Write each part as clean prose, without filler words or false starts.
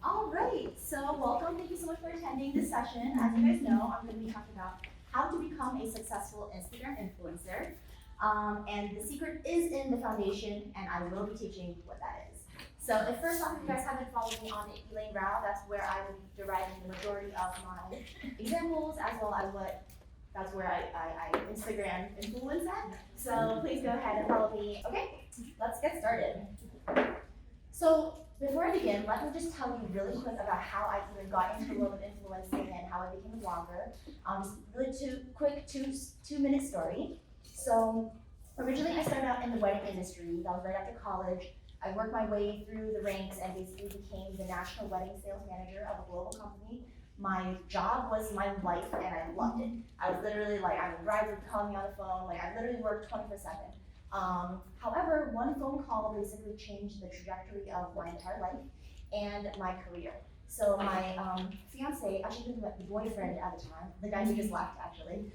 All right, so welcome. Thank you so much for attending this session. As you guys know, I'm going to be talking about how to become a successful Instagram influencer. And the secret is in the foundation, and I will be teaching what that is. So if first off, if you guys haven't followed me on Elaine Rau, that's where I will be deriving the majority of my examples, as well as that's where I Instagram influence at. So please go ahead and follow me. Okay, let's get started. So before I begin, let me just tell you really quick about how I even got into the world of influencing and how I became a blogger. Just really two-minute story. So originally I started out in the wedding industry. That was right after college. I worked my way through the ranks and basically became the national wedding sales manager of a global company. My job was my life and I loved it. I was literally like, I would drive, would call me on the phone, like I literally worked 24/7. However, one phone call basically changed the trajectory of my entire life and my career. So my fiance, actually the boyfriend at the time, the guy who just left actually,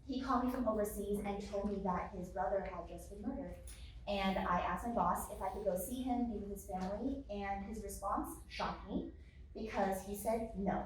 he called me from overseas and told me that his brother had just been murdered. And I asked my boss if I could go see him, be with his family, and his response shocked me because he said no.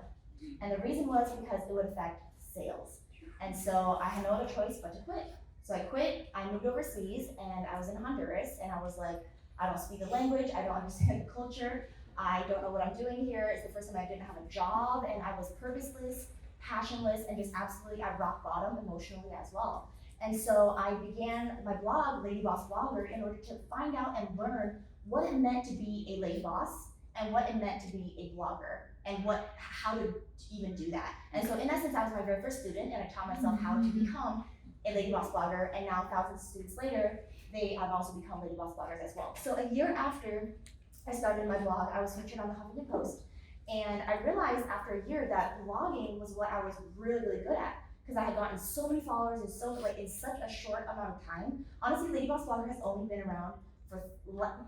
And the reason was because it would affect sales. And so I had no other choice but to quit. So I quit, I moved overseas, and I was in Honduras, and I was like, I don't speak the language, I don't understand the culture, I don't know what I'm doing here. It's the first time I didn't have a job, and I was purposeless, passionless, and just absolutely at rock bottom emotionally as well. And so I began my blog, LadyBossBlogger, in order to find out and learn what it meant to be a lady boss, and what it meant to be a blogger, and how to even do that. And so in essence, I was my very first student, and I taught myself how to become a Lady Boss blogger, and now thousands of students later, they have also become Lady Boss bloggers as well. So a year after I started my blog, I was featured on the Huffington Post, and I realized after a year that blogging was what I was really, really good at, because I had gotten so many followers in such a short amount of time. Honestly, Lady Boss Blogger has only been around for,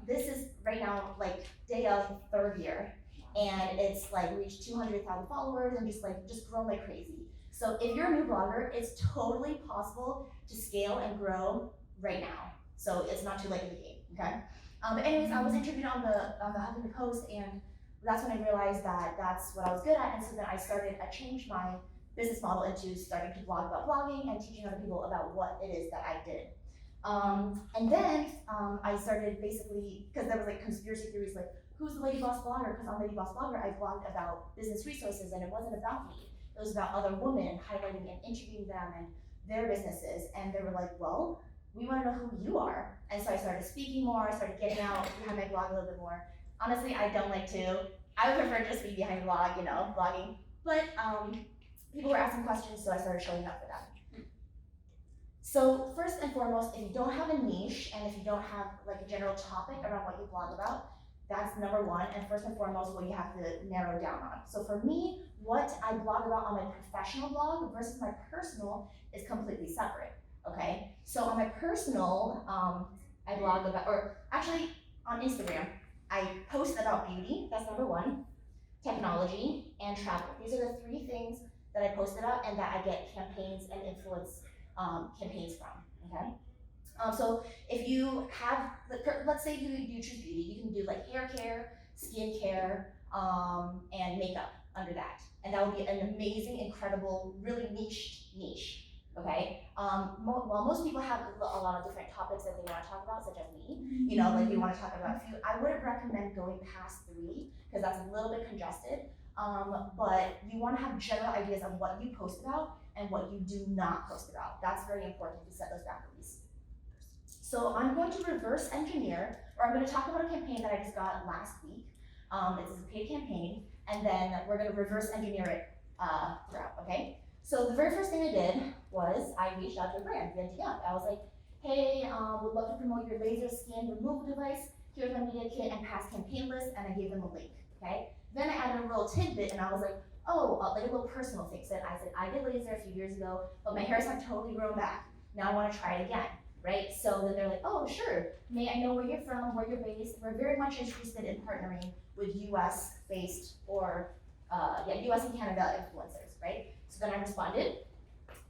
this is right now like day of third year, and it's like reached 200,000 followers and just grown like crazy. So if you're a new blogger, it's totally possible to scale and grow right now. So it's not too late in the game, okay? But anyways, I was interviewed on the Huffington Post, and that's when I realized that that's what I was good at. And so then I changed my business model into starting to blog about blogging and teaching other people about what it is that I did. And then I started basically, because there was like conspiracy theories like, who's the Lady Boss blogger? Because on Lady Boss Blogger, I blogged about business resources, and it wasn't about me. It was about other women, highlighting and interviewing them and their businesses. And they were like, well, we want to know who you are. And so I started speaking more, I started getting out behind my blog a little bit more. Honestly, I don't like to. I would prefer to just be behind the blog, blogging. But people were asking questions, so I started showing up for that. So first and foremost, if you don't have a niche and if you don't have like a general topic around what you blog about, that's number one, and first and foremost what you have to narrow down on. So for me, what I blog about on my professional blog versus my personal is completely separate, okay? So on my personal, I blog about, or actually on Instagram, I post about beauty, that's number one, technology, and travel. These are the three things that I post about and that I get campaigns and influence campaigns from, okay? So if you have, let's say you choose beauty, you can do like hair care, skin care, and makeup under that. And that would be an amazing, incredible, really niche, okay? While most people have a lot of different topics that they want to talk about, such as me, like they want to talk about a few, I wouldn't recommend going past 3, because that's a little bit congested. But you want to have general ideas on what you post about and what you do not post about. That's very important to set those boundaries. So I'm going to reverse engineer, or I'm going to talk about a campaign that I just got last week. It's a paid campaign, and then we're going to reverse engineer it throughout, okay? So the very first thing I did was I reached out to a brand via DM. I was like, hey, would love to promote your laser skin removal device. Here's my media kit and past campaign list, and I gave them a link, okay? Then I added a little tidbit, and I was like, oh, like a little personal thing. I said, I did laser a few years ago, but my hairs have totally grown back. Now I want to try it again. Right? So then they're like, oh, sure. May I know where you're from, where you're based? We're very much interested in partnering with US-based or, US and Canada influencers, right? So then I responded,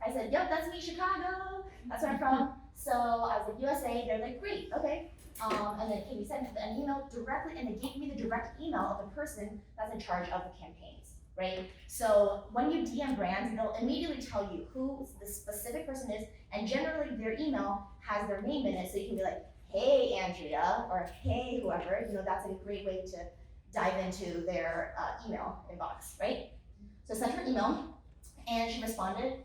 I said, yep, that's me, Chicago. That's where I'm from. So I was like, USA. They're like, great, okay. And then can you send an email directly? And they gave me the direct email of the person that's in charge of the campaigns, right? So when you DM brands, they'll immediately tell you who the specific person is, and generally their email has their name in it, so you can be like, hey, Andrea, or hey, whoever. That's a great way to dive into their email inbox, right? So I sent her an email, and she responded,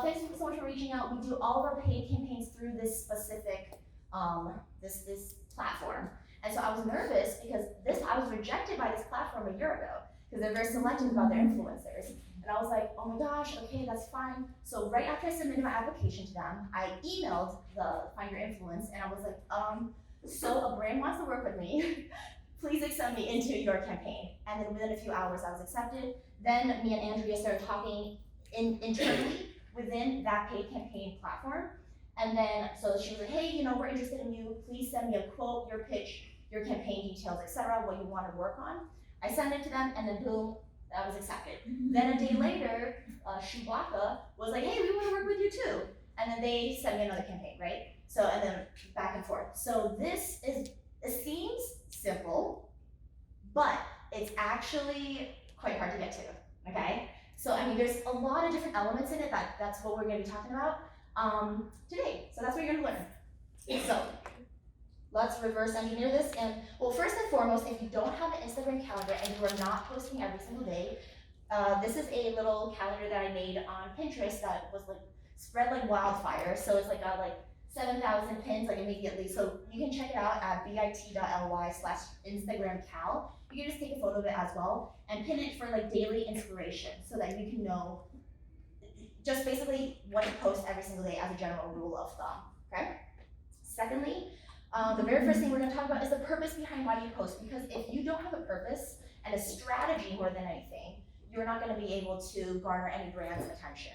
thanks so much for reaching out. We do all of our paid campaigns through this specific this platform. And so I was nervous because I was rejected by this platform a year ago because they're very selective about their influencers. And I was like, oh my gosh, okay, that's fine. So right after I submitted my application to them, I emailed the Find Your Influence, and I was like, so a brand wants to work with me. Please accept me into your campaign. And then within a few hours, I was accepted. Then me and Andrea started talking internally within that paid campaign platform. And then, so she was like, hey, we're interested in you. Please send me a quote, your pitch, your campaign details, etc., what you want to work on. I sent it to them, and then boom, that was accepted. Then a day later, Shubaka was like, hey, we want to work with you too. And then they sent me another campaign, right? So, and then back and forth. So it seems simple, but it's actually quite hard to get to, okay? So, there's a lot of different elements in it that's what we're gonna be talking about today. So that's what you're gonna learn. So let's reverse engineer this. And well, first and foremost, if you don't have an Instagram calendar and you are not posting every single day, this is a little calendar that I made on Pinterest that was spread like wildfire. So it's got 7,000 pins immediately. So you can check it out at bit.ly/InstagramCal. You can just take a photo of it as well and pin it for daily inspiration so that you can know just basically what to post every single day as a general rule of thumb, okay? Secondly, the very first thing we're gonna talk about is the purpose behind why you post, because if you don't have a purpose and a strategy more than anything, you're not gonna be able to garner any brand's attention.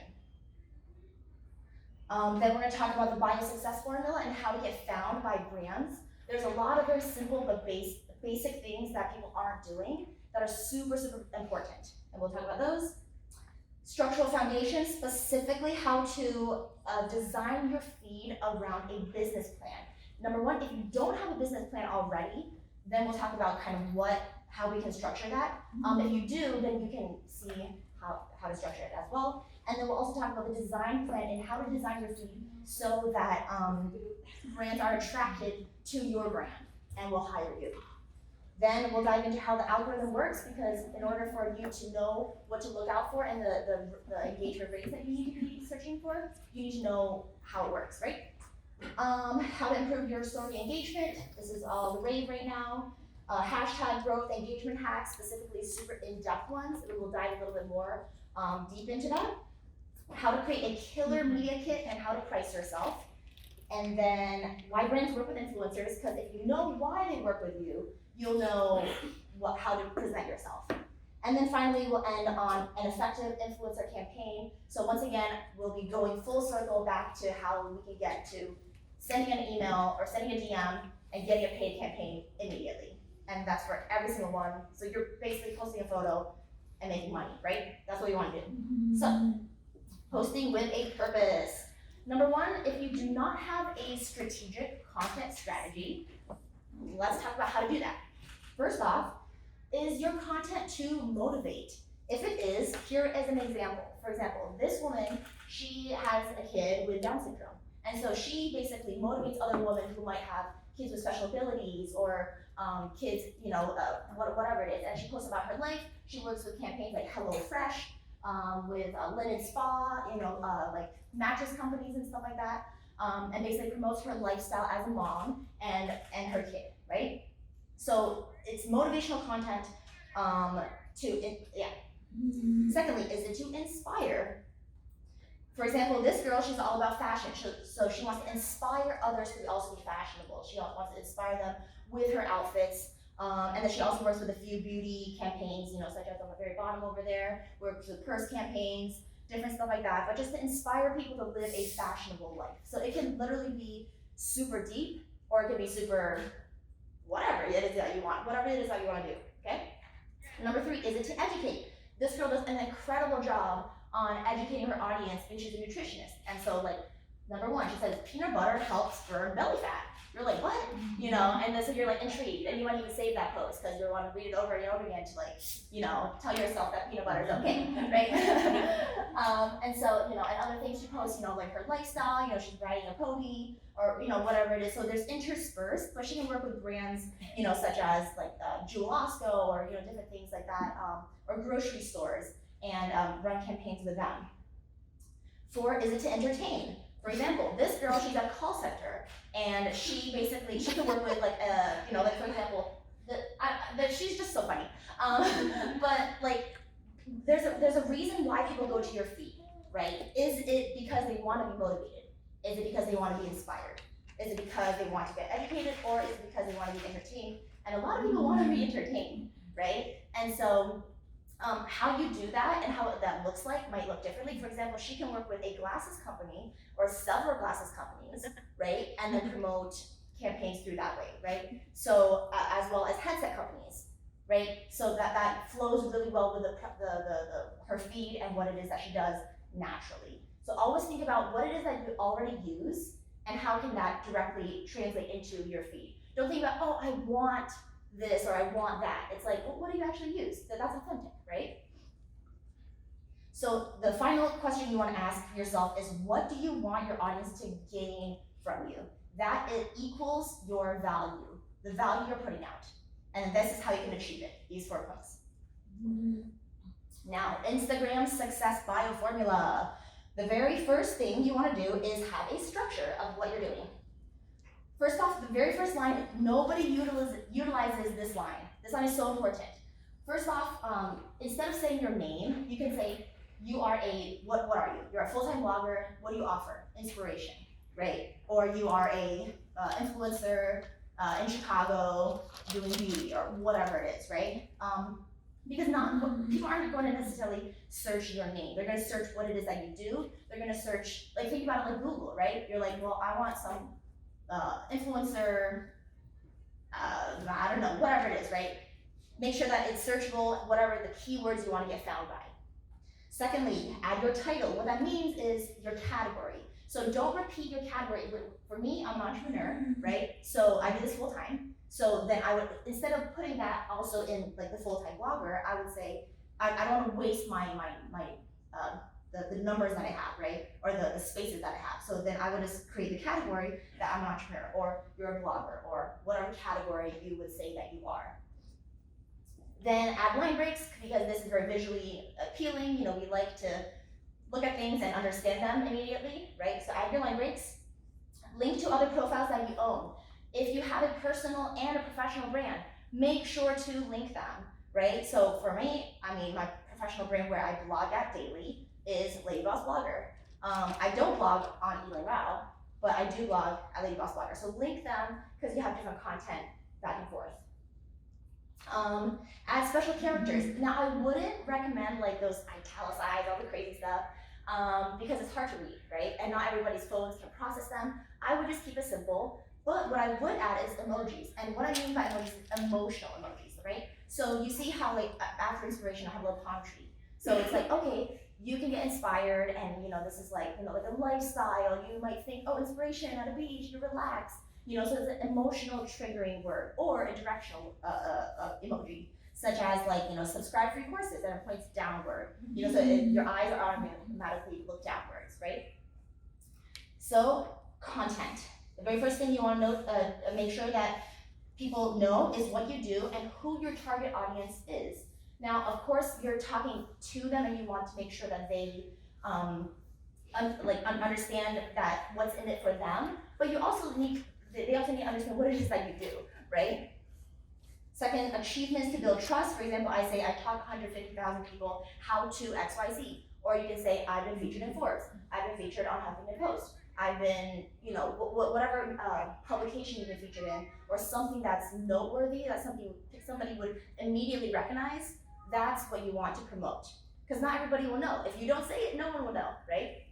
Then we're gonna talk about the Buy a Success formula and how to get found by brands. There's a lot of very simple but basic things that people aren't doing that are super, super important, and we'll talk about those. Structural foundation, specifically how to design your feed around a business plan. Number one, if you don't have a business plan already, then we'll talk about kind of how we can structure that. If you do, then you can see how to structure it as well. And then we'll also talk about the design plan and how to design your feed so that brands are attracted to your brand and will hire you. Then we'll dive into how the algorithm works, because in order for you to know what to look out for and the engagement rates that you need to be searching for, you need to know how it works, right? How to improve your story engagement. This is all the rave right now. Hashtag growth engagement hacks, specifically super in-depth ones. We will dive a little bit more deep into that. How to create a killer media kit and how to price yourself. And then why brands work with influencers, because if you know why they work with you, you'll know how to present yourself. And then finally, we'll end on an effective influencer campaign. So once again, we'll be going full circle back to how we can get to sending an email or sending a DM and getting a paid campaign immediately. And that's for every single one. So you're basically posting a photo and making money, right? That's what you want to do. So posting with a purpose. Number one, if you do not have a strategic content strategy, let's talk about how to do that. First off, is your content to motivate? If it is, here is an example. For example, this woman, she has a kid with Down syndrome. And so she basically motivates other women who might have kids with special abilities or kids, whatever it is. And she posts about her life. She works with campaigns like HelloFresh, with Linen Spa, like mattress companies and stuff like that. And basically promotes her lifestyle as a mom and her kid, right? So it's motivational content Secondly, is it to inspire? For example, this girl, she's all about fashion. So she wants to inspire others to also be fashionable. She wants to inspire them with her outfits. And then she also works with a few beauty campaigns, such as on the very bottom over there, works with purse campaigns, different stuff like that, but just to inspire people to live a fashionable life. So it can literally be super deep, or it can be super whatever it is that you want, whatever it is that you want to do, okay? Number three, is it to educate? This girl does an incredible job on educating her audience, and she's a nutritionist. And so like, number one, she says peanut butter helps burn belly fat. You're like, what? You know, and then so you're like intrigued, and you might even save that post because you want to read it over and over again to like, you know, tell yourself that peanut butter is okay, right? And so, you know, and other things she posts, you know, like her lifestyle, you know, she's riding a pony or, you know, whatever it is. So there's interspersed, but she can work with brands, you know, such as like Jewel Osco or, you know, different things like that, or grocery stores, and run campaigns with them. 4, is it to entertain? For example, this girl, she's at a call center, and she can work with like, you know, like for example, she's just so funny. But like, there's a reason why people go to your feed, right? Is it because they want to be motivated? Is it because they want to be inspired? Is it because they want to get educated, or is it because they want to be entertained? And a lot of people want to be entertained, right? And so, how you do that and how that looks like might look differently. For example, she can work with a glasses company or several glasses companies, right? And then promote campaigns through that way, right? So as well as headset companies, right? So that flows really well with her feed and what it is that she does naturally. So always think about what it is that you already use and how can that directly translate into your feed. Don't think about, oh, I want this or I want that. It's like, well, what do you actually use? That's authentic, right? So the final question you want to ask yourself is, what do you want your audience to gain from you? That it equals your value, the value you're putting out. And this is how you can achieve it, these 4 points. Now, Instagram success bio formula. The very first thing you want to do is have a structure of what you're doing. First off, the very first line, nobody utilizes this line. This line is so important. First off, instead of saying your name, you can say, you are what are you? You're a full-time blogger, what do you offer? Inspiration, right? Or you are a influencer in Chicago doing beauty or whatever it is, right? Because people aren't going to necessarily search your name. They're going to search what it is that you do. They're going to search, like think about it like Google, right? You're like, well, I want some influencer, I don't know, whatever it is, right? Make sure that it's searchable, whatever the keywords you want to get found by. Secondly, add your title. What that means is your category. So don't repeat your category. For me, I'm an entrepreneur, right? So I do this full time. So then I would, instead of putting that also in like the full-time blogger, I would say, I don't want to waste the numbers that I have, right? Or the spaces that I have. So then I would just create the category that I'm an entrepreneur, or you're a blogger, or whatever category you would say that you are. Then add line breaks, because this is very visually appealing. You know, we like to look at things and understand them immediately, right? So add your line breaks. Link to other profiles that you own. If you have a personal and a professional brand, make sure to link them, right? So for me, I mean, my professional brand where I blog at daily is LadyBossBlogger. I don't blog on Elaine Rau, but I do blog at LadyBossBlogger. So link them because you have different content back and forth. Add special characters. Now I wouldn't recommend like those italicized, all the crazy stuff, because it's hard to read, right? And not everybody's phones can process them. I would just keep it simple. But what I would add is emojis. And what I mean by emojis is emotional emojis, right? So you see how like after inspiration, I have a little palm tree. So it's like, okay, you can get inspired and you know, this is like, you know, like a lifestyle. You might think, oh, inspiration at a beach, you relax. You know, so it's an emotional triggering word, or a directional emoji, such as like, you know, subscribe for your courses, and it points downward. You know, so your eyes are automatically look downwards, right? So content. The very first thing you want to know, make sure that people know is what you do and who your target audience is. Now, of course, you're talking to them, and you want to make sure that they understand that what's in it for them. But you also they also need to understand what it is that you do, right? Second, achievements to build trust. For example, I say I taught 150,000 people how to XYZ. Or you can say, I've been featured in Forbes. I've been featured on Huffington Post. I've been, you know, whatever publication you've been featured in, or something that's noteworthy, that's something somebody would immediately recognize. That's what you want to promote. Because not everybody will know. If you don't say it, no one will know, right?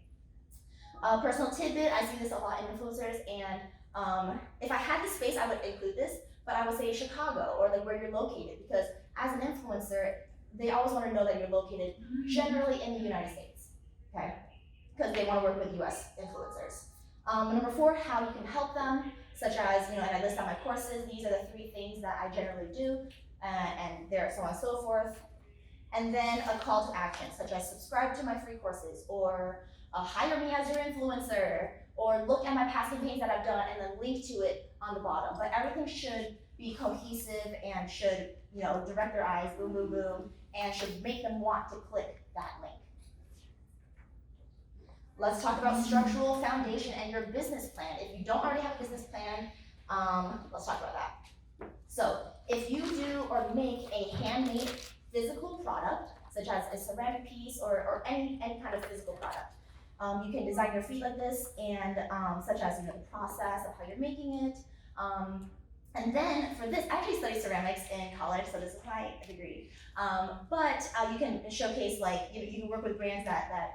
Personal tidbit, I see this a lot in influencers, and if I had the space, I would include this, but I would say Chicago, or like where you're located, because as an influencer, they always want to know that you're located generally in the United States, okay? Because they want to work with US influencers. Number 4, how you can help them, such as, and I list out my courses. These are the 3 things that I generally do, and there, so on and so forth. And then a call to action, such as subscribe to my free courses, or hire me as your influencer, or look at my past campaigns that I've done and then link to it on the bottom. But everything should be cohesive and should, direct their eyes, boom, boom, boom, and should make them want to click that link. Let's talk about structural foundation and your business plan. If you don't already have a business plan, let's talk about that. So if you do or make a handmade physical product, such as a ceramic piece or any kind of physical product, you can design your feed like this, and such as the process of how you're making it. And then for this, I actually studied ceramics in college, so this is my degree. But you can showcase, like, you can work with brands that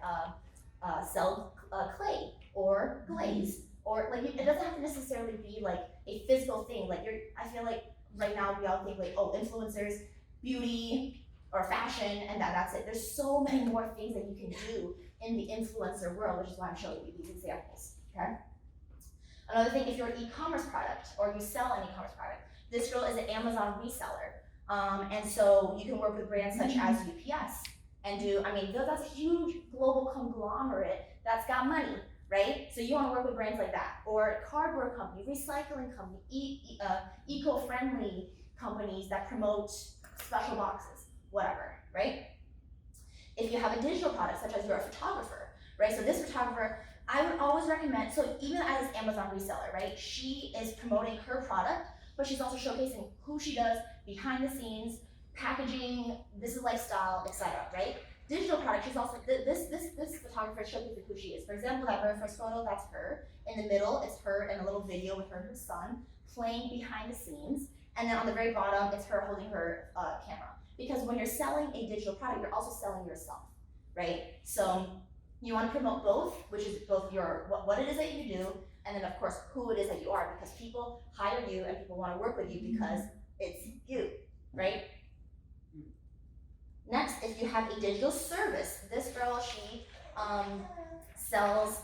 sell clay or glaze, or like it doesn't have to necessarily be like a physical thing. Like I feel like right now we all think like, oh, influencers, beauty or fashion, and that's it. There's so many more things that you can do in the influencer world, which is why I'm showing you these examples. Okay. Another thing, if you're an e-commerce product or you sell an e-commerce product, this girl is an Amazon reseller, and so you can work with brands such as UPS and that's a huge global conglomerate that's got money, right? So you want to work with brands like that, or cardboard company, recycling company, eco-friendly companies that promote special boxes, whatever, right? If you have a digital product, such as you're a photographer, right? So this photographer, I would always recommend, so even as an Amazon reseller, right? She is promoting her product, but she's also showcasing who she does behind the scenes, packaging, this is lifestyle, etc., right? Digital product, she's also, this photographer showcasing who she is. For example, that very first photo, that's her. In the middle, it's her in a little video with her and her son playing behind the scenes. And then on the very bottom, it's her holding her camera. Because when you're selling a digital product, you're also selling yourself, right? So you want to promote both, which is both your what it is that you do, and then of course who it is that you are, because people hire you and people want to work with you because it's you, right? Next, if you have a digital service, this girl, she sells,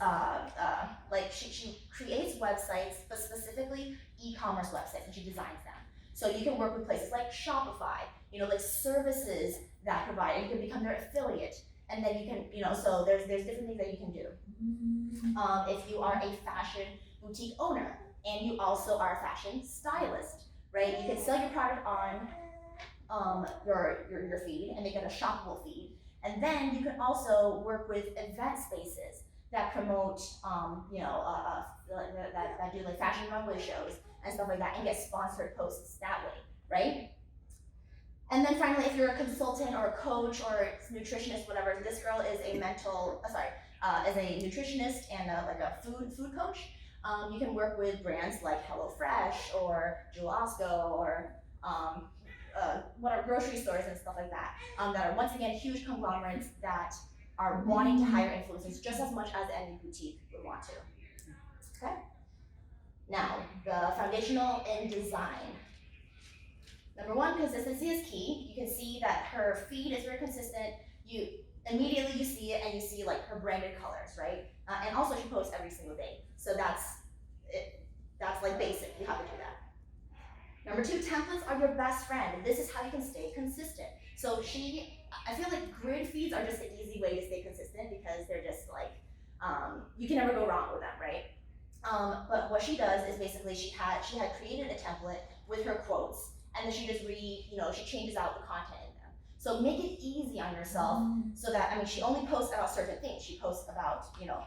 she creates websites, but specifically e-commerce websites, and she designs them. So you can work with places like Shopify, like services that provide, and you can become their affiliate. And then you can, so there's different things that you can do. If you are a fashion boutique owner, and you also are a fashion stylist, right? You can sell your product on your feed and make it a shoppable feed. And then you can also work with event spaces that promote, that do like fashion runway shows and stuff like that, and get sponsored posts that way, right? And then finally, if you're a consultant or a coach or nutritionist, whatever, this girl is a is a nutritionist and like a food coach. You can work with brands like HelloFresh or Jewel-Osco or grocery stores and stuff like that, that are once again huge conglomerates that are wanting to hire influencers just as much as any boutique would want to. Okay. Now, the foundational in design. Number 1, consistency is key. You can see that her feed is very consistent. You immediately see it, and you see like her branded colors, right? And also she posts every single day. So that's it. That's like basic. You have to do that. Number 2, templates are your best friend. This is how you can stay consistent. So I feel like grid feeds are just an easy way to stay consistent because they're just like, you can never go wrong with them, right? But what she does is basically she had created a template with her quotes, and then she just she changes out the content in them. So make it easy on yourself so that, she only posts about certain things. She posts about,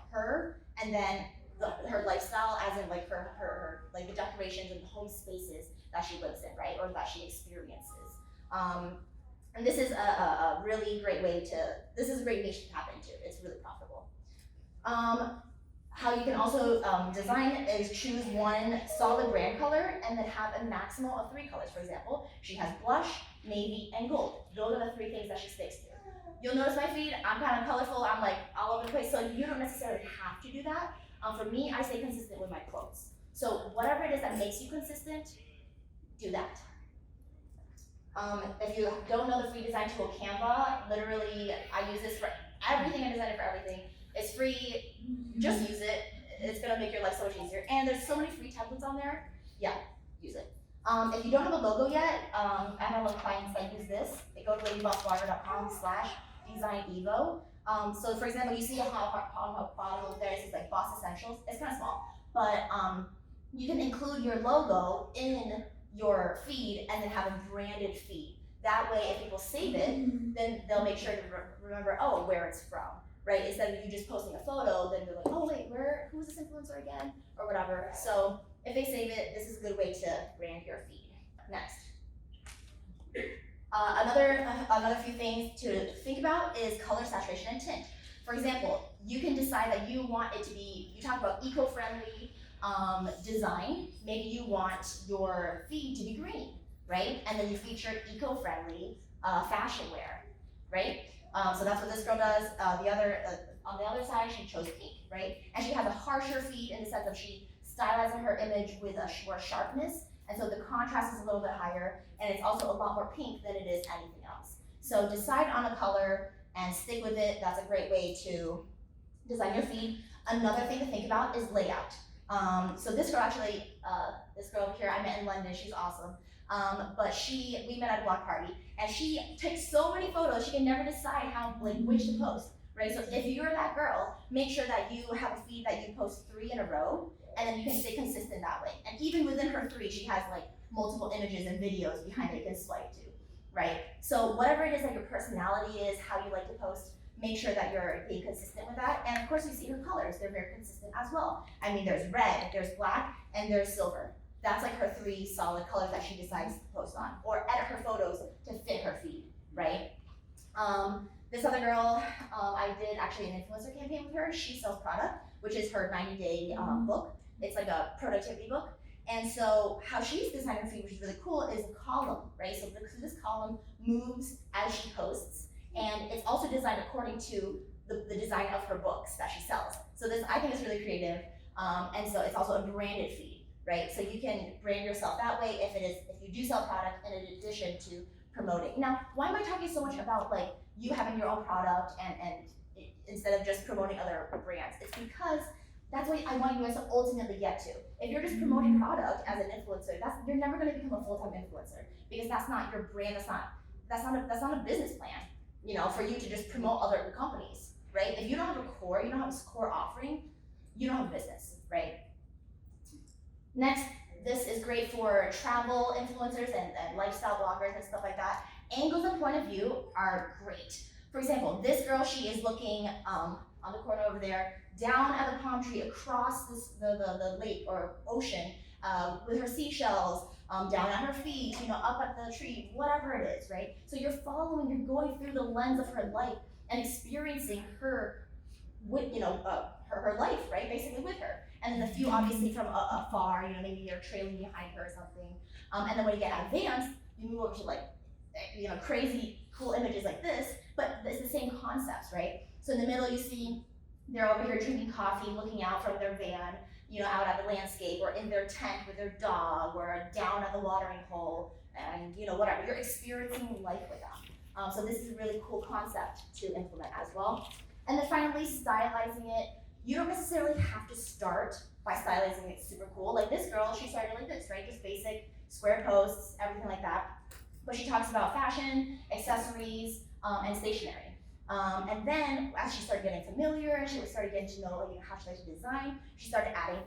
her, and then her lifestyle, as in like her like the decorations and the home spaces that she lives in, right? Or that she experiences. And this is a really great this is a great niche to tap into. It's really profitable. How you can also design is choose one solid brand color and then have a maximum of 3 colors. For example, she has blush, navy, and gold. Those are the 3 things that she sticks to. You'll notice my feed, I'm kind of colorful, I'm like all over the place, so you don't necessarily have to do that. For me, I stay consistent with my quotes. So whatever it is that makes you consistent, do that. If you don't know the free design tool Canva, literally I use this for Everything I designed for everything. It's free, just use it. It's gonna make your life so much easier. And there's so many free templates on there. Yeah, use it. If you don't have a logo yet, I have a lot of clients that use this. They go to ladybossblogger.com/designevo. So for example, you see how bottom of there it says like Boss Essentials. It's kind of small, but you can include your logo in your feed and then have a branded feed. That way, if people save it, then they'll make sure to remember, oh, where it's from, right? Instead of you just posting a photo, then they're like, oh wait, who's this influencer again, or whatever. So if they save it, this is a good way to brand your feed. Next. Another few things to think about is color, saturation, and tint. For example, you can decide that you want it to be, you talk about eco-friendly design, maybe you want your feed to be green, right? And then you feature eco-friendly fashion wear, right? So that's what this girl does. On the other side, she chose pink, right? And she has a harsher feed in the sense of she stylizes her image with a more sharpness, and so the contrast is a little bit higher, and it's also a lot more pink than it is anything else. So decide on a color and stick with it. That's a great way to design your feed. Another thing to think about is layout. So this girl actually, this girl over here, I met in London, she's awesome. But we met at a block party, and she takes so many photos, she can never decide which to post, right? So if you're that girl, make sure that you have a feed that you post 3 in a row, and then you can stay consistent that way. And even within her 3, she has like multiple images and videos behind it you can swipe to, right? So whatever it is that your personality is, how you like to post, make sure that you're being consistent with that. And of course you see her colors, they're very consistent as well. I mean, there's red, there's black, and there's silver. That's like her 3 solid colors that she decides to post on, or edit her photos to fit her feed, right? This other girl, I did actually an influencer campaign with her. She sells product, which is her 90-day book. It's like a productivity book. And so how she's designed her feed, which is really cool, is a column, right? So this column moves as she posts, and it's also designed according to the design of her books that she sells. So this, I think, is really creative, and so it's also a branded feed, right? So you can brand yourself that way if you do sell product in addition to promoting. Now, why am I talking so much about like you having your own product and instead of just promoting other brands? It's because that's what I want you guys to ultimately get to. If you're just promoting product as an influencer, you're never going to become a full-time influencer, because that's not your brand. That's not a business plan, you know, for you to just promote other companies, right? If you don't have a core, you don't have a core offering, you don't have a business, right? Next, this is great for travel influencers and lifestyle bloggers and stuff like that. Angles and point of view are great. For example, this girl, she is looking on the corner over there, down at the palm tree, across the lake or ocean, with her seashells, down at her feet, you know, up at the tree, whatever it is, right? So you're going through the lens of her life and experiencing her with, you know, her life, right? Basically with her. And then the view obviously from afar, you know, maybe you're trailing behind her or something. And then when you get advanced, you move over to like, you know, crazy cool images like this, but it's the same concepts, right? So in the middle, you see they're over here drinking coffee, looking out from their van, you know, out at the landscape, or in their tent with their dog, or down at the watering hole, and you know, whatever. You're experiencing life with them. So this is a really cool concept to implement as well. And then finally, stylizing it. You don't necessarily have to start by stylizing it super cool. Like this girl, she started like this, right? Just basic square posts, everything like that. But she talks about fashion, accessories, and stationery. And then as she started getting familiar and she started getting to know, like, how she likes to design, she started adding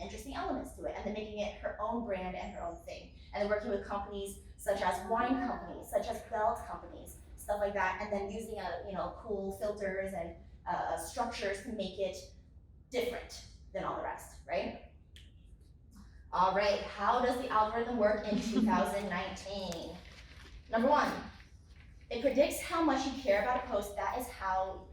interesting elements to it and then making it her own brand and her own thing. And then working with companies such as wine companies, such as belt companies, stuff like that, and then using cool filters and structures to make it different than all the rest, right? All right, how does the algorithm work in 2019? Number 1, it predicts how much you care about a post. That is how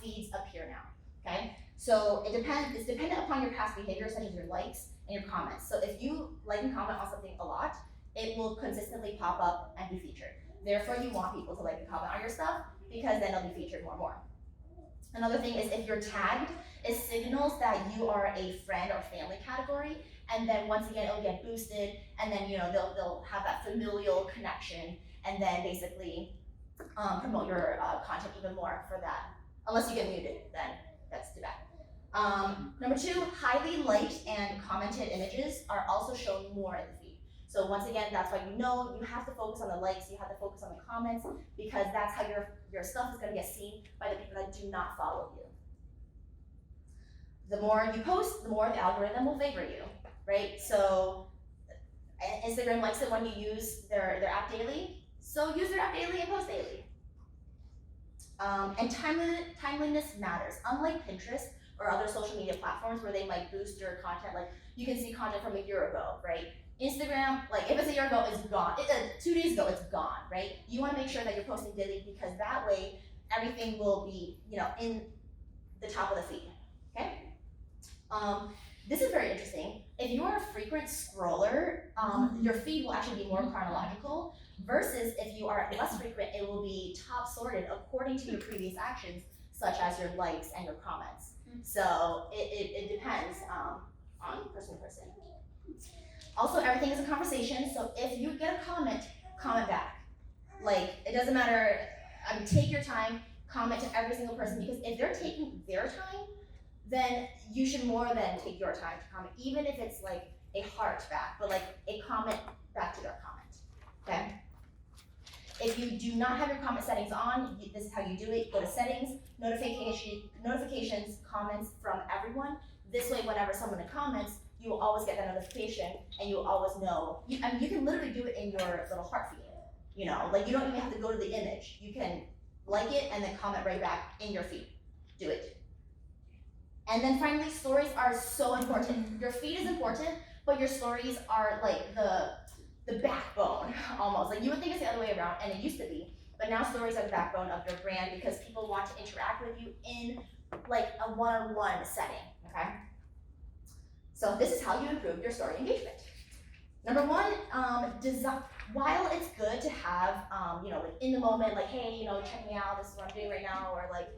feeds appear now. Okay, so it's dependent upon your past behavior, such as your likes and your comments. So if you like and comment on something a lot, it will consistently pop up and be featured. Therefore, you want people to like and comment on your stuff, because then it'll be featured more and more. Another thing is if you're tagged, it signals that you are a friend or family category, and then once again it'll get boosted, and then they'll have that familial connection, and then basically promote your content even more for that. Unless you get muted, then that's too bad. Number 2, highly liked and commented images are also shown more in the feed. So once again, that's why you have to focus on the likes, you have to focus on the comments, because that's how your stuff is going to get seen by the people that do not follow you. The more you post, the more the algorithm will favor you, right? So Instagram likes it when you use their app daily, so use their app daily and post daily. And timeliness matters. Unlike Pinterest or other social media platforms where they might boost your content, like you can see content from a year ago, right? Instagram, like if it's a year ago, it's gone. 2 days ago, it's gone, right? You want to make sure that you're posting daily, because that way everything will be, in the top of the feed. Okay. This is very interesting. If you are a frequent scroller, your feed will actually be more chronological, versus if you are less frequent, it will be top sorted according to your previous actions, such as your likes and your comments. So it depends on person to person. Also, everything is a conversation, so if you get a comment back. Like, it doesn't matter, take your time, comment to every single person, because if they're taking their time, then you should more than take your time to comment, even if it's like a heart back, but like a comment back to their comment, okay? If you do not have your comment settings on, this is how you do it. Go to settings, notifications, comments from everyone. This way, whenever someone comments, you will always get that notification, and you will always know. You can literally do it in your little heart feed. Like you don't even have to go to the image. You can like it and then comment right back in your feed. Do it. And then finally, stories are so important. Your feed is important, but your stories are like the backbone, almost. Like you would think it's the other way around, and it used to be, but now stories are the backbone of your brand, because people want to interact with you in like a one-on-one setting, okay? So this is how you improve your story engagement. Number 1, design. While it's good to have, like in the moment, like, hey, check me out, this is what I'm doing right now, or like,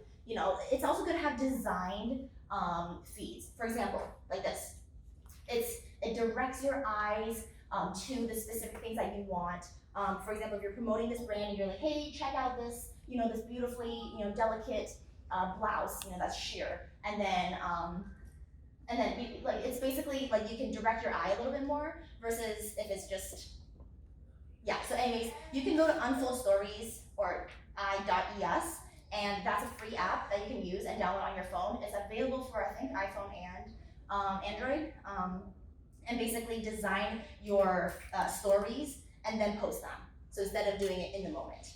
it's also good to have designed feeds. For example, like this. It directs your eyes to the specific things that you want. For example, if you're promoting this brand and you're like, hey, check out this, this beautifully, delicate blouse, that's sheer. And then it's basically like you can direct your eye a little bit more, versus if it's just, yeah. So anyways, you can go to Unfold Stories or i.es, and that's a free app that you can use and download on your phone. It's available for, I think, iPhone and Android. And basically design your stories and then post them. So instead of doing it in the moment.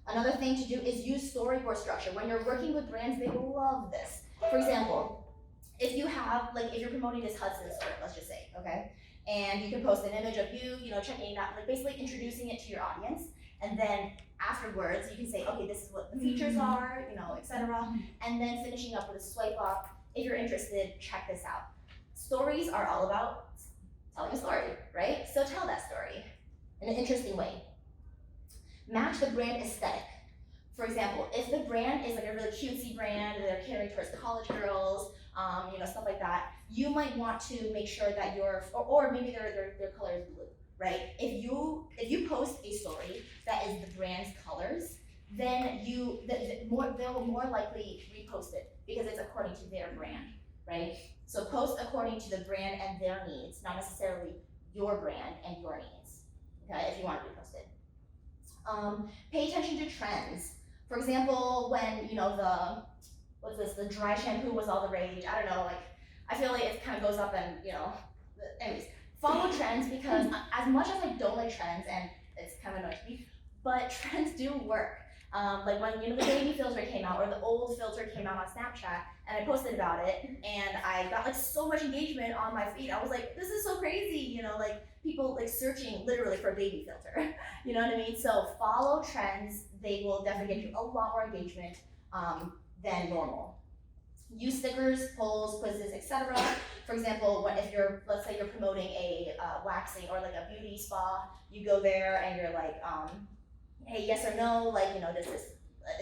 Another thing to do is use storyboard structure. When you're working with brands, they love this. For example, if you're promoting this Hudson skirt, let's just say, okay? And you can post an image of you, checking it out, like basically introducing it to your audience. And then afterwards, you can say, okay, this is what the features are, etc. And then finishing up with a swipe up. If you're interested, check this out. Stories are all about telling a story, right? So tell that story in an interesting way. Match the brand aesthetic. For example, if the brand is like a really cutesy brand, and they're catering towards college girls, stuff like that, you might want to make sure that or maybe their color is blue, right? If you post a story that is the brand's colors, then they'll more likely repost it, because it's according to their brand, right? So post according to the brand and their needs, not necessarily your brand and your needs, okay, if you want to repost it. Pay attention to trends. For example, when, the dry shampoo was all the rage, I don't know, like, I feel like it kind of goes up and, anyways, follow trends, because as much as I don't like trends, and it's kind of annoying to me, but trends do work. Like when, the baby filter came out, or the old filter came out on Snapchat, and I posted about it, and I got like so much engagement on my feed. I was like, this is so crazy, like people like searching literally for a baby filter. You know what I mean? So follow trends. They will definitely get you a lot more engagement than normal. Use stickers, polls, quizzes, etc. For example, let's say you're promoting a waxing or like a beauty spa, you go there and you're like, hey, yes or no, like,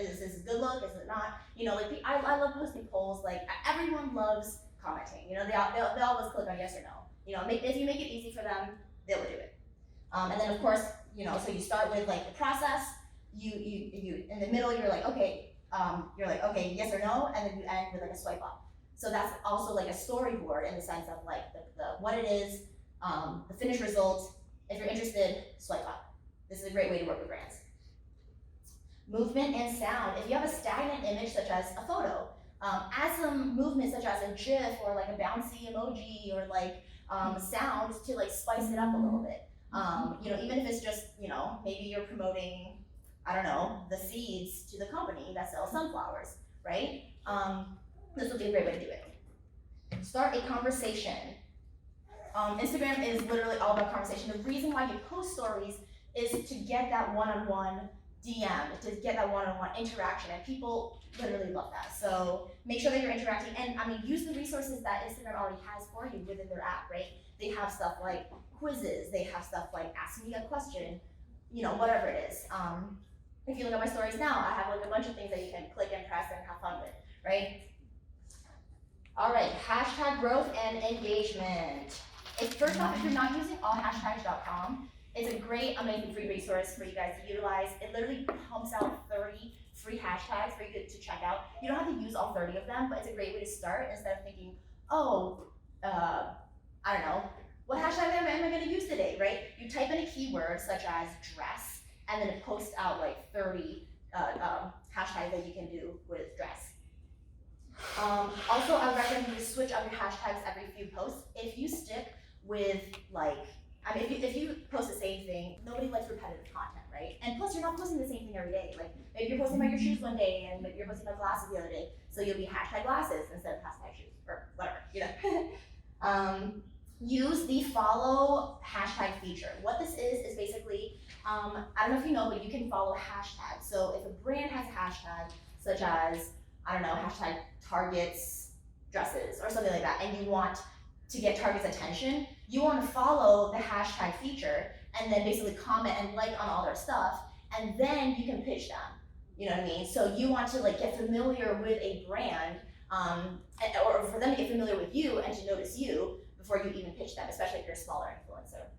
is this a good look, is it not? Like, I love posting polls, like, everyone loves commenting, they always click on yes or no. If you make it easy for them, they will do it. And then of course, so you start with like the process, you in the middle, you're like, okay, yes or no, and then you end with like a swipe up. So that's also like a storyboard in the sense of like the what it is, the finished result. If you're interested, swipe up. This is a great way to work with brands. Movement and sound. If you have a stagnant image such as a photo, add some movement such as a GIF or like a bouncy emoji or like sound to like spice it up a little bit. Even if it's just, maybe you're promoting, I don't know, the seeds to the company that sells sunflowers, right? This would be a great way to do it. Start a conversation. Instagram is literally all about conversation. The reason why you post stories is to get that one-on-one DM, to get that one-on-one interaction, and people literally love that. So make sure that you're interacting, and use the resources that Instagram already has for you within their app, right? They have stuff like quizzes, they have stuff like ask me a question, whatever it is. If you look at my stories now, I have like a bunch of things that you can click and press and have fun with, right? All right, hashtag growth and engagement. First off, if you're not using allhashtags.com, it's a great, amazing free resource for you guys to utilize. It literally pumps out 30 free hashtags for you to check out. You don't have to use all 30 of them, but it's a great way to start instead of thinking, I don't know, what hashtag am I gonna use today, right? You type in a keyword such as dress, and then it posts out like 30 hashtags that you can do with dress. Also, I recommend you switch up your hashtags every few posts. If you stick with if you post the same thing, nobody likes repetitive content, right? And plus, you're not posting the same thing every day. Like maybe you're posting about your shoes one day, and maybe you're posting about glasses the other day. So you'll be hashtag glasses instead of hashtag shoes or whatever, Use the follow hashtag feature. What this is basically, I don't know if you know, but you can follow hashtags. So if a brand has a hashtag, such as, I don't know, hashtag targets dresses or something like that, and you want to get Target's attention, you want to follow the hashtag feature and then basically comment and like on all their stuff, and then you can pitch them. You know what I mean? So you want to like get familiar with a brand, or for them to get familiar with you and to notice you before you even pitch them, especially if you're a smaller influencer.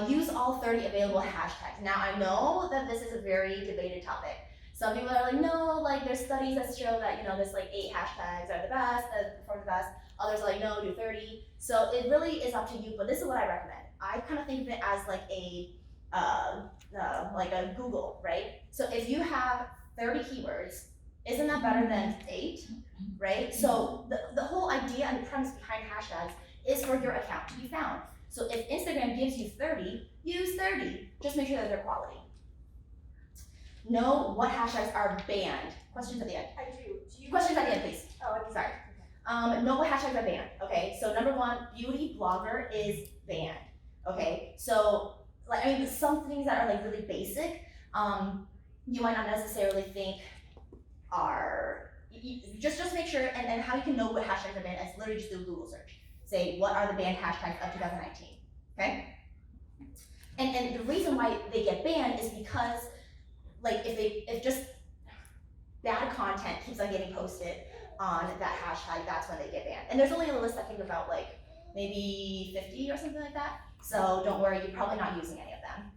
Use all 30 available hashtags. Now I know that this is a very debated topic. Some people are like, no, like there's studies that show that, there's like 8 hashtags are the best, that perform the best. Others are like, no, do 30. So it really is up to you, but this is what I recommend. I kind of think of it as like a Google, right? So if you have 30 keywords, isn't that better than 8, right? So the whole idea and the premise behind hashtags is for your account to be found. So if Instagram gives you 30, use 30. Just make sure that they're quality. Know what hashtags are banned. Questions at the end. I do. Questions at the end, please. Oh, okay. Sorry. Know what hashtags are banned. Okay, so number 1, beauty blogger is banned. Okay, so some things that are like really basic, you might not necessarily think are. Just make sure, and how you can know what hashtags are banned is literally just do a Google search. Say what are the banned hashtags of 2019. Okay, and the reason why they get banned is because if just bad content keeps on getting posted on that hashtag, that's when they get banned. And there's only a list I think about like maybe 50 or something like that. So don't worry, you're probably not using any of them.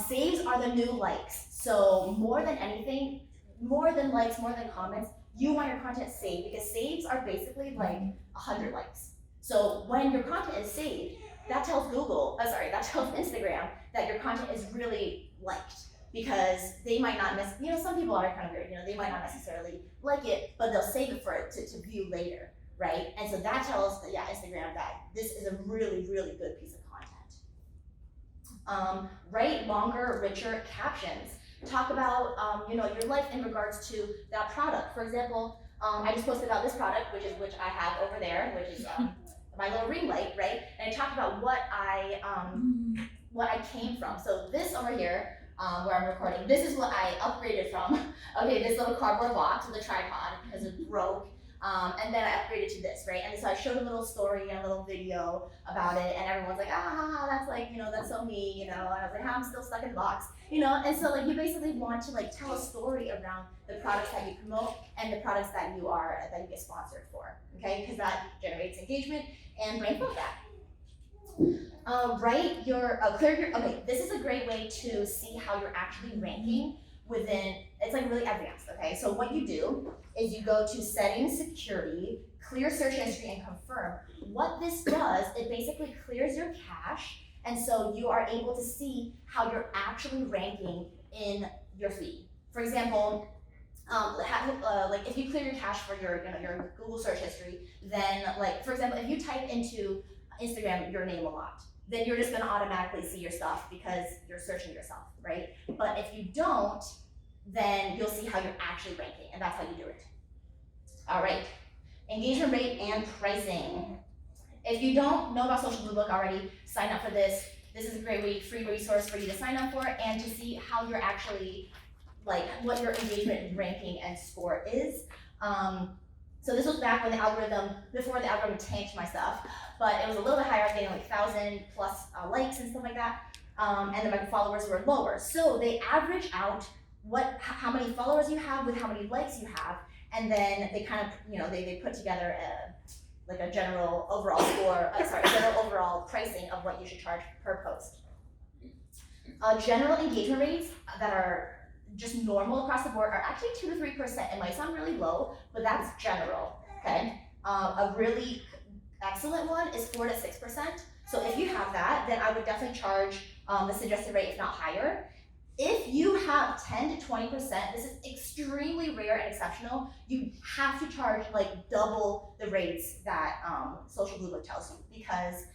Saves are the new likes. So more than anything, more than likes, more than comments, you want your content saved, because saves are basically like 100 likes. So when your content is saved, that tells that tells Instagram that your content is really liked. Because they might not some people are kind of weird, they might not necessarily like it, but they'll save it for it to view later, right? And so that tells Instagram that this is a really, really good piece of content. Write longer, richer captions. Talk about your life in regards to that product. For example, I just posted about this product, which I have over there, which is my little ring light, right? And I talked about what I came from. So this over here, where I'm recording, this is what I upgraded from. Okay, this little cardboard box with a tripod because it broke. And then I upgraded to this, right? And so I showed a little story and a little video about it, and everyone's like, that's like, that's so me, and I was like, I'm still stuck in the box, and so you basically want to tell a story around the products that you promote and the products that you get sponsored for, okay? Because that generates engagement and brain feedback. Okay, this is a great way to see how you're actually ranking within, it's like really advanced, okay? So what you do is you go to settings, security, clear search history, and confirm. What this does, it basically clears your cache, and so you are able to see how you're actually ranking in your feed. For example, like if you clear your cache for your Google search history, then like for example, if you type into Instagram your name a lot, then you're just gonna automatically see your stuff because you're searching yourself, right? But if you don't, then you'll see how you're actually ranking, and that's how you do it. All right, engagement rate and pricing. If you don't know about Social Blue Book already, sign up for this. This is a great free resource for you to sign up for and to see how you're actually, like what your engagement ranking and score is. So this was back when before the algorithm tanked my stuff, but it was a little bit higher, getting like 1,000 plus likes and stuff like that. And then my followers were lower. So they average out how many followers you have with how many likes you have, and then they kind of, they put together a general overall score, general overall pricing of what you should charge per post. General engagement rates that are just normal across the board are actually 2 to 3%. It might sound really low, but that's general, okay? A really excellent one is 4 to 6%. So if you have that, then I would definitely charge the suggested rate, if not higher. If you have 10 to 20%, this is extremely rare and exceptional. You have to charge like double the rates that Social Blue Book tells you, because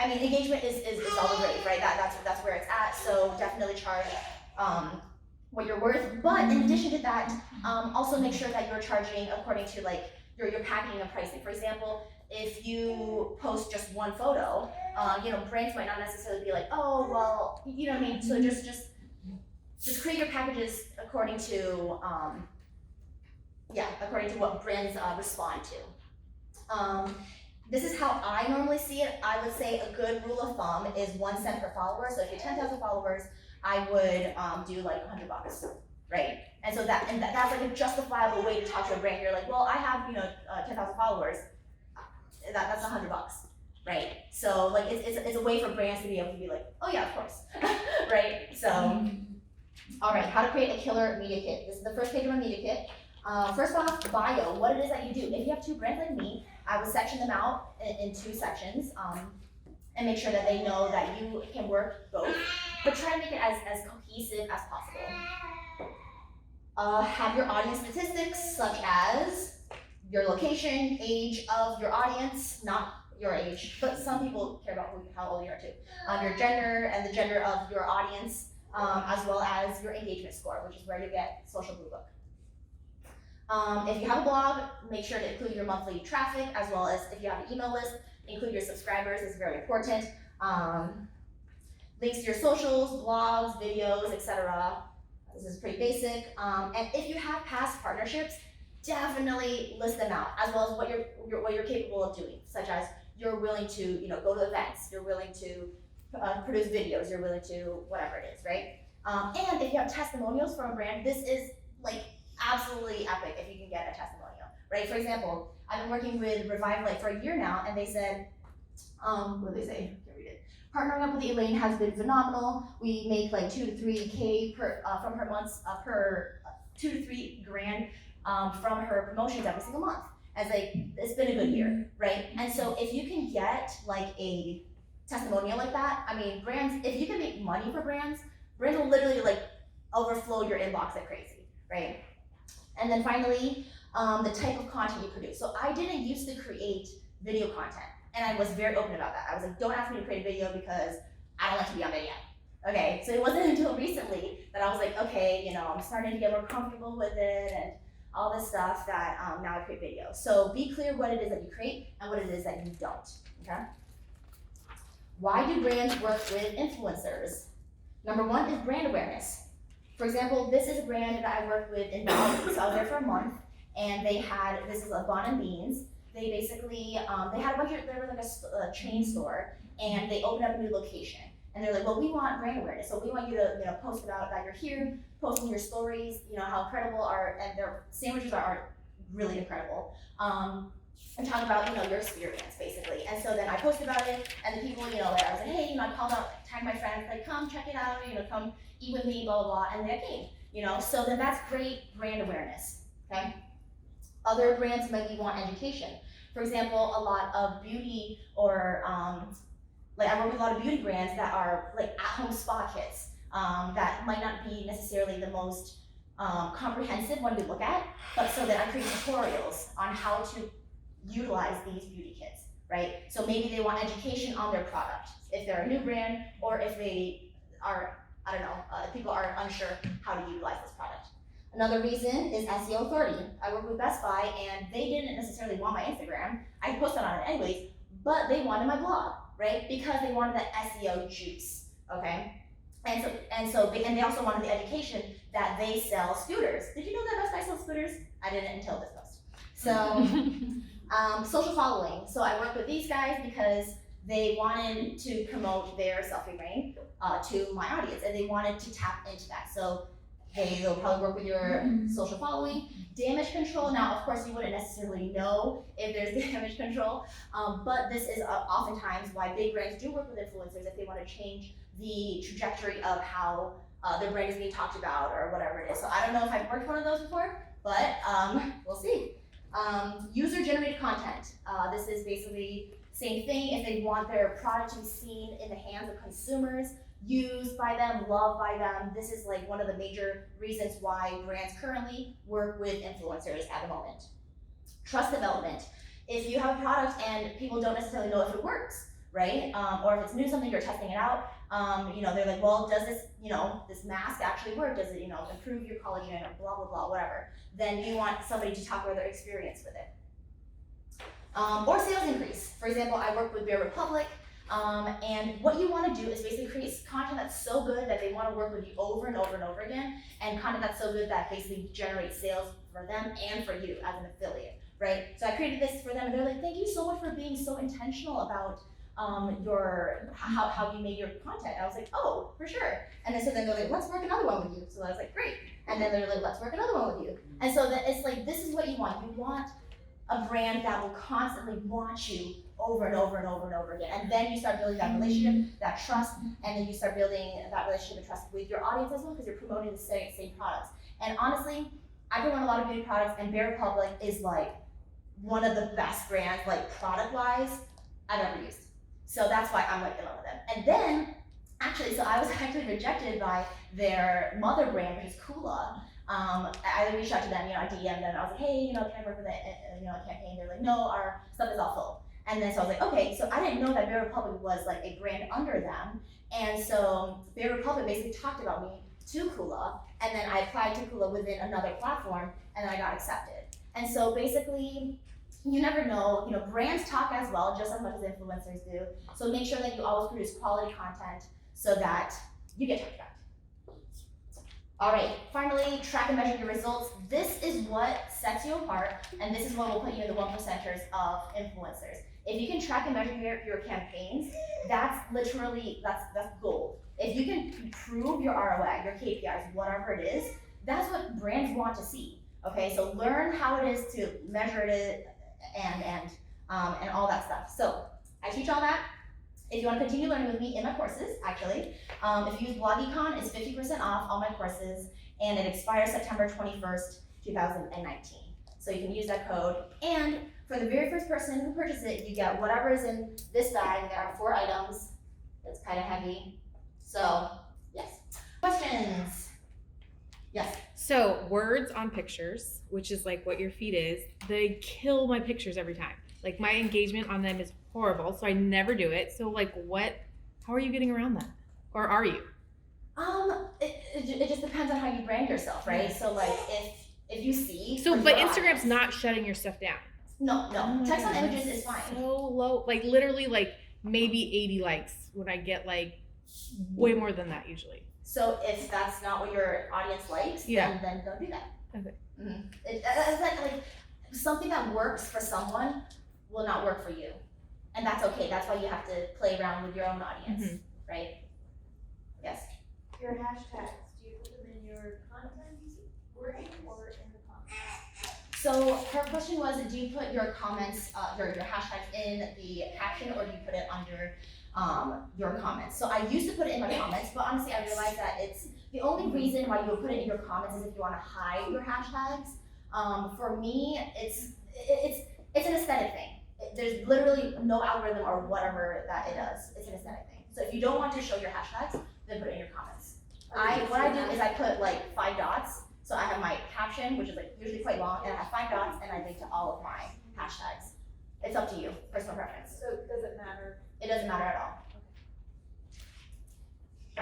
I mean engagement is all the rage, right? That's where it's at. So definitely charge what you're worth. But in addition to that, also make sure that you're charging according to like your packaging and pricing. For example, if you post just one photo, brands might not necessarily be like, oh, well, you know what I mean? So just create your packages according to, according to what brands respond to. This is how I normally see it. I would say a good rule of thumb is 1 cent per follower. So if you're 10,000 followers, I would do like $100, right? And so that's like a justifiable way to talk to a brand. You're like, well, I have 10,000 followers. That's $100, right? So like it's a way for brands to be able to be like, oh yeah, of course, right? So, all right, how to create a killer media kit. This is the first page of my media kit. First off, bio, what it is that you do. If you have 2 brands like me, I would section them out in 2 sections and make sure that they know that you can work both, but try to make it as cohesive as possible. Have your audience statistics, such as your location, age of your audience, not your age, but some people care about how old you are too. Your gender and the gender of your audience, as well as your engagement score, which is where you get Social Blue Book. If you have a blog, make sure to include your monthly traffic, as well as if you have an email list, include your subscribers. It's very important. Links to your socials, blogs, videos, etc. This is pretty basic. And if you have past partnerships, definitely list them out, as well as what you're capable of doing, such as you're willing to go to events, you're willing to produce videos, you're willing to whatever it is, right? And if you have testimonials from a brand, this is like absolutely epic if you can get a testimonial, right? For example, I've been working with Revive Life for a year now, and they said, what did they say? I can't read it. Partnering up with Elaine has been phenomenal. We make like 2 to 3K from her months per 2 to 3 grand from her promotions every single month. As like, it's been a good year, right? And so if you can get like a testimonial like that, I mean, brands, if you can make money for brands will literally like overflow your inbox like crazy, right? And then finally, the type of content you produce. So I didn't used to create video content, and I was very open about that. I was like, don't ask me to create a video because I don't like to be on video. Okay, so it wasn't until recently that I was like, okay, I'm starting to get more comfortable with it and all this stuff that now I create videos. So be clear what it is that you create and what it is that you don't, okay? Why do brands work with influencers? Number 1 is brand awareness. For example, this is a brand that I worked with in Bloggy. So I was there for a month, and this is a Bon and Beans. They basically, they had they were like a chain store, and they opened up a new location. And they're like, well, we want brand awareness. So we want you to post about that you're here, post in your stories, how incredible and their sandwiches are really incredible. and talk about, your experience basically. And so then I posted about it, and the people, I was like, hey, I called out, tagged my friends, like, come check it out, come eat with me, blah, blah, blah, and they came, so then that's great brand awareness, okay? Other brands maybe want education. For example, a lot of beauty or, like I work with a lot of beauty brands that are like at-home spa kits that might not be necessarily the most comprehensive when you look at, but so then I create tutorials on how to utilize these beauty kits, right? So maybe they want education on their product, if they're a new brand, or if they are, I don't know, people are unsure how to utilize this product. Another reason is SEO authority. I work with Best Buy, and they didn't necessarily want my Instagram. I posted on it anyways, but they wanted my blog, right? Because they wanted that SEO juice, okay? And they also wanted the education that they sell scooters. Did you know that Best Buy sells scooters? I didn't until this post. So, social following. So I work with these guys because they wanted to promote their selfie brain to my audience, and they wanted to tap into that. So they'll probably work with your social following. Damage control, now of course you wouldn't necessarily know if there's damage control, but this is oftentimes why big brands do work with influencers if they want to change the trajectory of how their brand is being talked about or whatever it is. So I don't know if I've worked one of those before, but we'll see. User-generated content. This is basically same thing. If they want their product to be seen in the hands of consumers, used by them, loved by them, this is like one of the major reasons why brands currently work with influencers at the moment. Trust development. If you have a product and people don't necessarily know if it works, right? Or if it's new, something you're testing it out, they're like, well, does this, this mask actually work? Does it, improve your collagen or blah, blah, blah, whatever. Then you want somebody to talk about their experience with it. Or sales increase. For example, I work with Bear Republic, and what you want to do is basically create content that's so good that they want to work with you over and over and over again, and content that's so good that basically generates sales for them and for you as an affiliate, right? So I created this for them, and they're like, thank you so much for being so intentional about how you made your content. And I was like, oh, for sure. And then so then they're like, let's work another one with you. So I was like, great. And then they're like, let's work another one with you. And so that it's like, this is what you want. You want a brand that will constantly want you over and over and over and over again. And then you start building that relationship, that trust, and then you start building that relationship and trust with your audience as well, because you're promoting the same products. And honestly, I promote a lot of beauty products, and Bear Republic is like one of the best brands, like product-wise, I've ever used. So that's why I'm like in love with them. And then, actually, so I was actually rejected by their mother brand, which is Kula. I reached out to them, I DM'd them, I was like, hey, can I work with a campaign? They're like, no, our stuff is all full. And then so I was like, okay, so I didn't know that Bear Republic was like a brand under them. And so Bear Republic basically talked about me to Kula, and then I applied to Kula within another platform, and then I got accepted. And so basically, you never know, brands talk as well, just as much as influencers do. So make sure that you always produce quality content so that you get talked about. All right, finally, track and measure your results. This is what sets you apart, and this is what will put you in the 1%ers of influencers. If you can track and measure your campaigns, that's literally, that's gold. If you can prove your ROI, your KPIs, whatever it is, that's what brands want to see. Okay, so learn how it is to measure it and all that stuff. So I teach all that. If you want to continue learning with me in my courses, actually, if you use BloggyCon, it's 50% off all my courses, and it expires September 21st, 2019. So you can use that code, and for the very first person who purchases it, you get whatever is in this bag. There are 4 items. It's kind of heavy. So, yes. Questions? Yes. So words on pictures, which is like what your feed is, they kill my pictures every time. Like my engagement on them is horrible, so I never do it. So like how are you getting around that? Or are you? It just depends on how you brand yourself, right? So like if you see. So but Instagram's not shutting your stuff down. No. Text on images is fine. So low, like literally like maybe 80 likes when I get like way more than that usually. So if that's not what your audience likes, then don't do that. Okay. Mm-hmm. It's like something that works for someone will not work for you. And that's okay. That's why you have to play around with your own audience, right? Yes? Your hashtags, do you put them in your content wording or in the comments? So her question was, do you put your comments, your hashtags in the caption, or do you put it under your comments? So I used to put it in my comments, but honestly I realized that it's the only reason why you would put it in your comments is if you want to hide your hashtags. For me, it's an aesthetic thing. There's literally no algorithm or whatever that it does. It's an aesthetic thing. So if you don't want to show your hashtags, then put it in your comments. What I do is I put like 5 dots. So I have my caption, which is like usually quite long, and I have 5 dots, and I link to all of my hashtags. It's up to you, personal preference. So does it matter? It doesn't matter at all.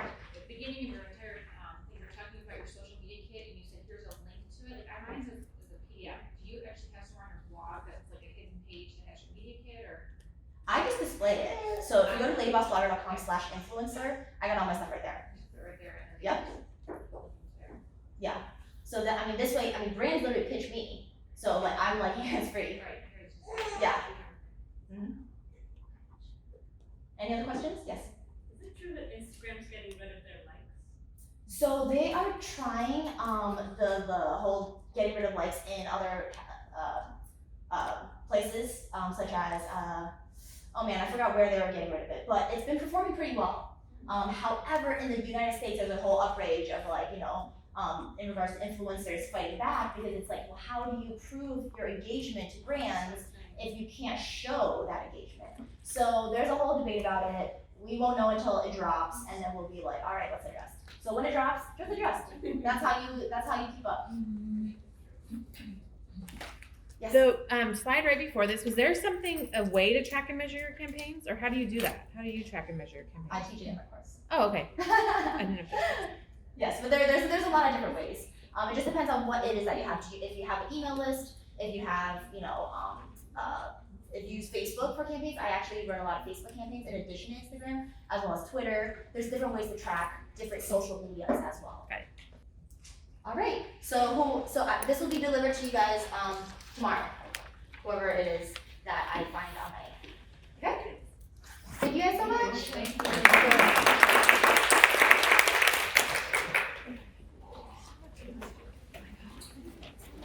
At the beginning of your entire thing, you were talking about your social media kit, and you said here's a link to it. Like mine is a PDF. Do you actually have somewhere on your blog that's like a hidden page that has your media kit, or? I just displayed it. So if you go to LadyBossBlogger.com/influencer, I got all my stuff right there. Right there. And Yep. Yeah. So that, I mean, this way, I mean, brands literally pitch me. So like, I'm like hands-free. Right. Yeah. Any other questions? Yes. Is it true that Instagram's getting rid of their likes? So they are trying the whole getting rid of likes in other places, such as oh man, I forgot where they were getting rid of it, but it's been performing pretty well. However, in the United States, there's a whole outrage of like, you know, in regards to influencers fighting back, because it's like, well, how do you prove your engagement to brands if you can't show that engagement? So there's a whole debate about it. We won't know until it drops, and then we'll be like, all right, let's adjust. So when it drops, just adjust. That's how you keep up. Yes. So, slide right before this, was there a way to track and measure your campaigns, or how do you do that? How do you track and measure your campaigns? I teach it in my course. Oh, okay. I didn't know. Yes, but there's a lot of different ways. It just depends on what it is that you have to do. If you have an email list, if you have, you know, if you use Facebook for campaigns, I actually run a lot of Facebook campaigns in addition to Instagram, as well as Twitter. There's different ways to track different social medias as well. Okay. All right, so this will be delivered to you guys tomorrow, whoever it is that I find on my. Okay. Thank you guys so much. Thank you.